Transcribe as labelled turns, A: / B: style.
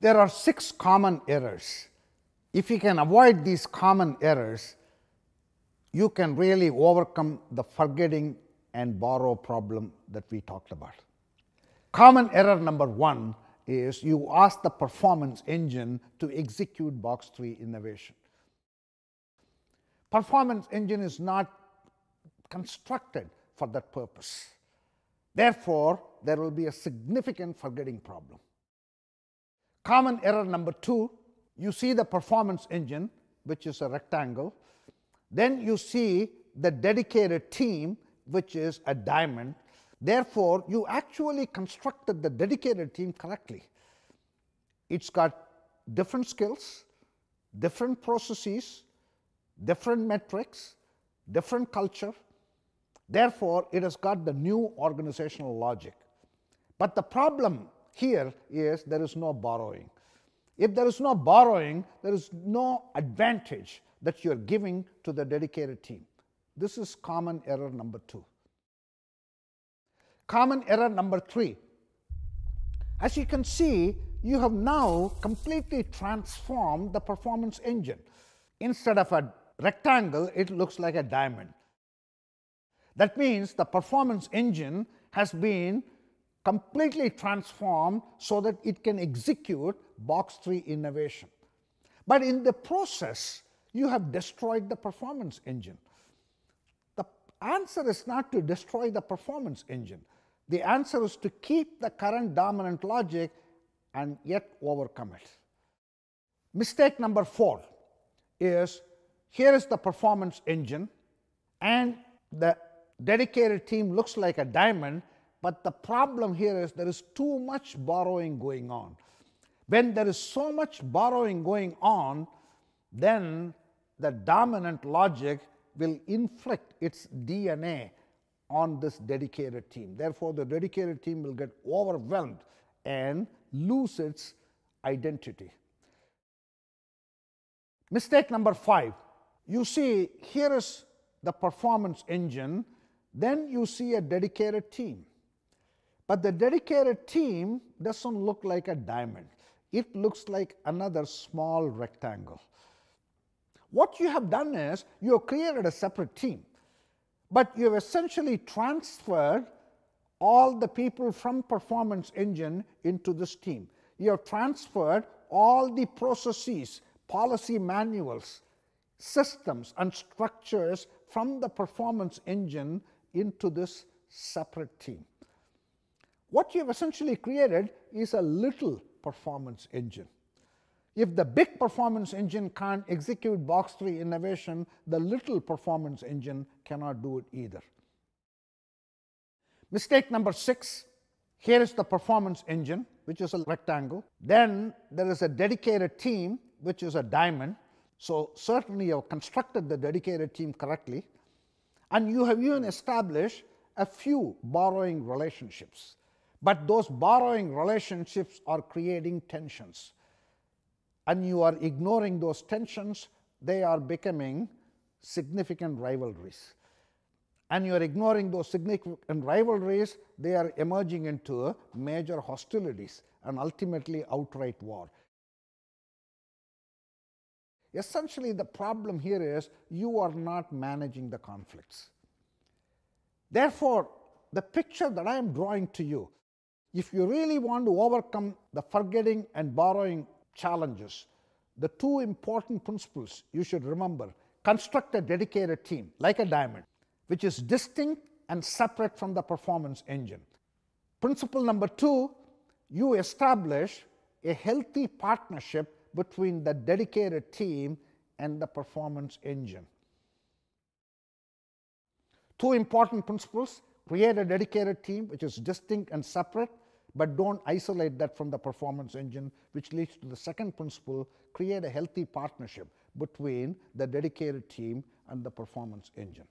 A: There are 6 common errors. If you can avoid these common errors, you can really overcome the forgetting and borrow problem that we talked about. Common error number 1 is you ask the performance engine to execute box 3 innovation. Performance engine is not constructed for that purpose. Therefore, there will be a significant forgetting problem. Common error number 2, you see the performance engine, which is a rectangle. Then you see the dedicated team, which is a diamond. Therefore, you actually constructed the dedicated team correctly. It's got different skills, different processes, different metrics, different culture. Therefore, it has got the new organizational logic. But the problem here is there is no borrowing. If there is no borrowing, there is no advantage that you are giving to the dedicated team. This is common error number 2. Common error number 3. As you can see, you have now completely transformed the performance engine. Instead of a rectangle, it looks like a diamond. That means the performance engine has been completely transformed so that it can execute box 3 innovation. But in the process, you have destroyed the performance engine. The answer is not to destroy the performance engine. The answer is to keep the current dominant logic and yet overcome it. Mistake number 4 is, here is the performance engine and the dedicated team looks like a diamond, but the problem here is there is too much borrowing going on. When there is so much borrowing going on, then the dominant logic will inflict its DNA on this dedicated team. Therefore, the dedicated team will get overwhelmed and lose its identity. Mistake number 5. You see, here is the performance engine, then you see a dedicated team. But the dedicated team doesn't look like a diamond. It looks like another small rectangle. What you have done is you have created a separate team, but you have essentially transferred all the people from performance engine into this team. You have transferred all the processes, policy manuals, systems and structures from the performance engine into this separate team. What you have essentially created is a little performance engine. If the big performance engine can't execute box 3 innovation, the little performance engine cannot do it either. Mistake number 6, here is the performance engine, which is a rectangle. Then there is a dedicated team, which is a diamond. So certainly you have constructed the dedicated team correctly. And you have even established a few borrowing relationships. But those borrowing relationships are creating tensions. And you are ignoring those tensions, they are becoming significant rivalries. And you are ignoring those significant rivalries, they are emerging into major hostilities and ultimately outright war. Essentially, the problem here is you are not managing the conflicts. Therefore, the picture that I am drawing to you, if you really want to overcome the forgetting and borrowing challenges, the 2 important principles you should remember: construct a dedicated team like a diamond, which is distinct and separate from the performance engine. Principle number 2, you establish a healthy partnership between the dedicated team and the performance engine. 2 important principles: create a dedicated team which is distinct and separate, but don't isolate that from the performance engine, which leads to the second principle: create a healthy partnership between the dedicated team and the performance engine.